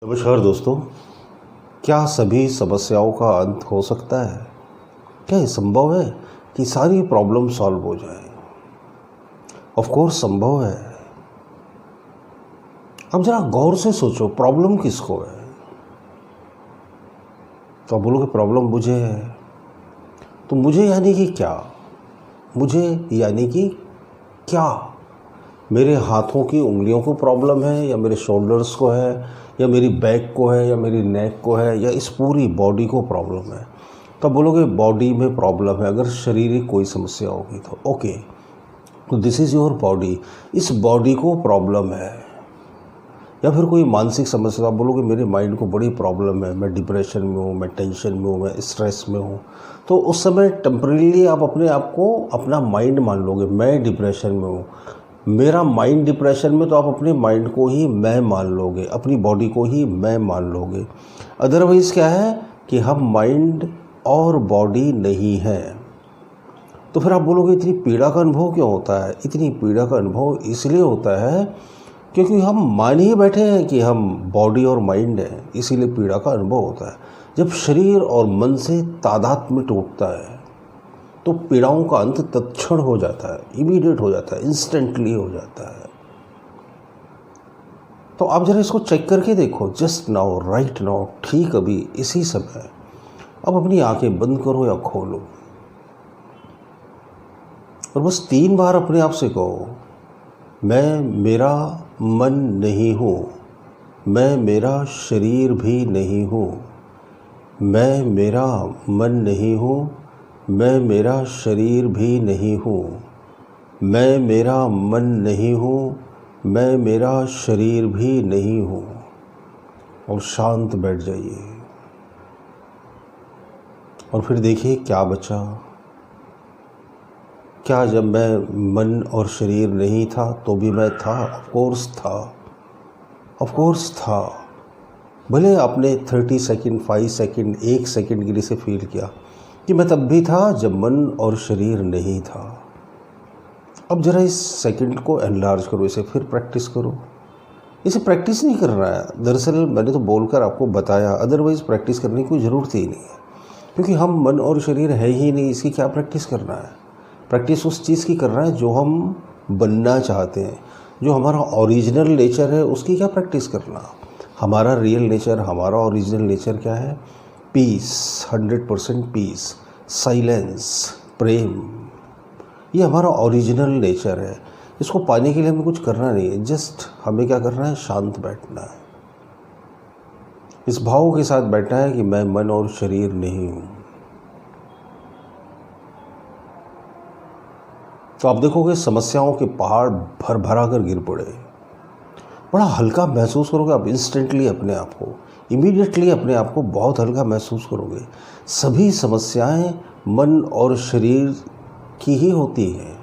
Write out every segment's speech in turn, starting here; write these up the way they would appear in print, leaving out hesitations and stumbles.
नमस्कार दोस्तों, क्या सभी समस्याओं का अंत हो सकता है? क्या ये संभव है कि सारी प्रॉब्लम सॉल्व हो जाए? ऑफ कोर्स संभव है। अब जरा गौर से सोचो, प्रॉब्लम किसको है? तो आप बोलोगे प्रॉब्लम मुझे है। तो मुझे यानी कि क्या? मुझे यानी कि क्या? मेरे हाथों की उंगलियों को प्रॉब्लम है, या मेरे शोल्डर्स को है, या मेरी बैक को है, या मेरी नेक को है, या इस पूरी बॉडी को प्रॉब्लम है? तो बोलोगे बॉडी में प्रॉब्लम है। अगर शारीरिक कोई समस्या होगी तो ओके, तो दिस इज़ योर बॉडी, इस बॉडी को प्रॉब्लम है। या फिर कोई मानसिक समस्या, आप बोलोगे मेरे माइंड को बड़ी प्रॉब्लम है, मैं डिप्रेशन में हूँ, मैं टेंशन में हूँ, मैं स्ट्रेस में हूँ। तो उस समय टेम्परेली आप अपने आप को अपना माइंड मान लोगे, मैं डिप्रेशन में हूँ, मेरा माइंड डिप्रेशन में। तो आप अपने माइंड को ही मैं मान लोगे, अपनी बॉडी को ही मैं मान लोगे। अदरवाइज़ क्या है कि हम माइंड और बॉडी नहीं है। तो फिर आप बोलोगे इतनी पीड़ा का अनुभव क्यों होता है? इतनी पीड़ा का अनुभव इसलिए होता है क्योंकि हम मान ही बैठे हैं कि हम बॉडी और माइंड हैं, इसीलिए पीड़ा का अनुभव होता है। जब शरीर और मन से तादात्म्य टूटता है तो पीड़ाओं का अंत तत्क्षण हो जाता है, इमीडिएट हो जाता है, इंस्टेंटली हो जाता है। तो आप जरा इसको चेक करके देखो, जस्ट नाउ, राइट नाउ, ठीक अभी इसी समय। अब अपनी आंखें बंद करो या खोलो और बस 3 बार अपने आप से कहो, मैं मेरा मन नहीं हूँ, मैं मेरा शरीर भी नहीं हूँ, मैं मेरा मन नहीं हूँ, मैं मेरा शरीर भी नहीं हूँ, मैं मेरा मन नहीं हूँ, मैं मेरा शरीर भी नहीं हूँ। और शांत बैठ जाइए और फिर देखिए क्या बचा। क्या जब मैं मन और शरीर नहीं था तो भी मैं था? ऑफ कोर्स था, ऑफ कोर्स था। भले आपने 30 सेकंड, 5 सेकंड, 1 सेकंड के लिए से फील किया कि मैं तब भी था जब मन और शरीर नहीं था। अब ज़रा इस सेकंड को एनलार्ज करो, इसे फिर प्रैक्टिस करो। इसे प्रैक्टिस नहीं करना है, दरअसल मैंने तो बोलकर आपको बताया, अदरवाइज़ प्रैक्टिस करने की कोई ज़रूरत ही नहीं है, क्योंकि हम मन और शरीर है ही नहीं। इसकी क्या प्रैक्टिस करना है? प्रैक्टिस उस चीज़ की करना है जो हम बनना चाहते हैं, जो हमारा ओरिजिनल नेचर है, उसकी क्या प्रैक्टिस करना। हमारा रियल नेचर, हमारा ओरिजिनल नेचर क्या है? पीस, 100% पीस, साइलेंस, प्रेम। ये हमारा ओरिजिनल नेचर है। इसको पाने के लिए हमें कुछ करना नहीं है, जस्ट हमें क्या करना है? शांत बैठना है, इस भाव के साथ बैठना है कि मैं मन और शरीर नहीं हूँ। तो आप देखोगे समस्याओं के पहाड़ भर भरा कर गिर पड़े। बड़ा हल्का महसूस करोगे आप इंस्टेंटली अपने आप को, इमीडिएटली अपने आप को बहुत हल्का महसूस करोगे। सभी समस्याएं मन और शरीर की ही होती हैं।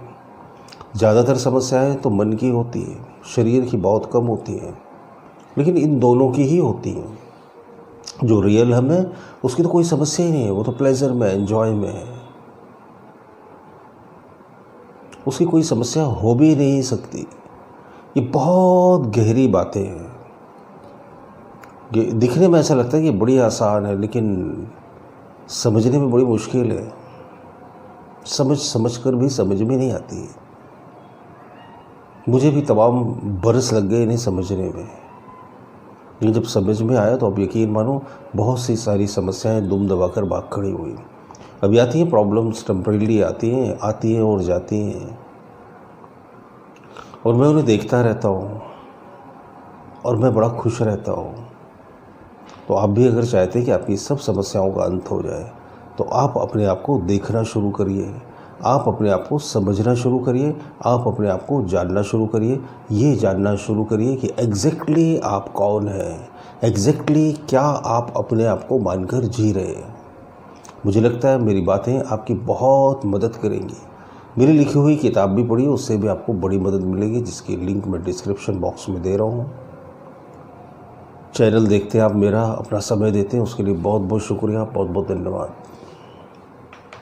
ज़्यादातर समस्याएं तो मन की होती हैं, शरीर की बहुत कम होती हैं, लेकिन इन दोनों की ही होती हैं। जो रियल हम है उसकी तो कोई समस्या ही नहीं है, वो तो प्लेजर में, एंजॉय में है, उसकी कोई समस्या हो भी नहीं सकती। ये बहुत गहरी बातें हैं। ये दिखने में ऐसा लगता है कि बड़ी आसान है, लेकिन समझने में बड़ी मुश्किल है। समझ कर भी समझ में नहीं आती है। मुझे भी तमाम बरस लग गए इन्हें समझने में, लेकिन जब समझ में आया तो अब यकीन मानो बहुत सी सारी समस्याएं दुम दबाकर भाग खड़ी हुई। अभी आती हैं प्रॉब्लम्स, टेम्परेरी आती हैं और जाती हैं, और मैं उन्हें देखता रहता हूँ और मैं बड़ा खुश रहता हूँ। तो आप भी अगर चाहते हैं कि आपकी सब समस्याओं का अंत हो जाए, तो आप अपने आप को देखना शुरू करिए, आप अपने आप को समझना शुरू करिए, आप अपने आप को जानना शुरू करिए। ये जानना शुरू करिए कि एग्जैक्टली आप कौन हैं, एग्जैक्टली क्या आप अपने आप को मानकर जी रहे हैं। मुझे लगता है मेरी बातें आपकी बहुत मदद करेंगी। मेरी लिखी हुई किताब भी पढ़िए, उससे भी आपको बड़ी मदद मिलेगी, जिसकी लिंक मैं डिस्क्रिप्शन बॉक्स में दे रहा हूँ। चैनल देखते हैं आप मेरा, अपना समय देते हैं, उसके लिए बहुत बहुत शुक्रिया, बहुत बहुत धन्यवाद।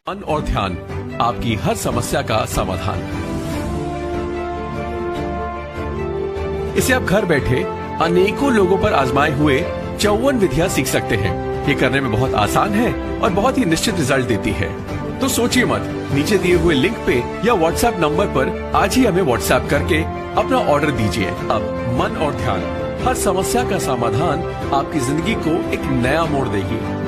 मन और ध्यान, आपकी हर समस्या का समाधान। इसे आप घर बैठे अनेकों लोगों पर आजमाए हुए 54 विधियाँ सीख सकते हैं। ये करने में बहुत आसान है और बहुत ही निश्चित रिजल्ट देती है। तो सोचिए मत, नीचे दिए हुए लिंक पे या व्हाट्सएप नंबर पर आज ही हमें व्हाट्सएप करके अपना ऑर्डर दीजिए। अब मन और ध्यान, हर समस्या का समाधान आपकी जिंदगी को एक नया मोड़ देगी।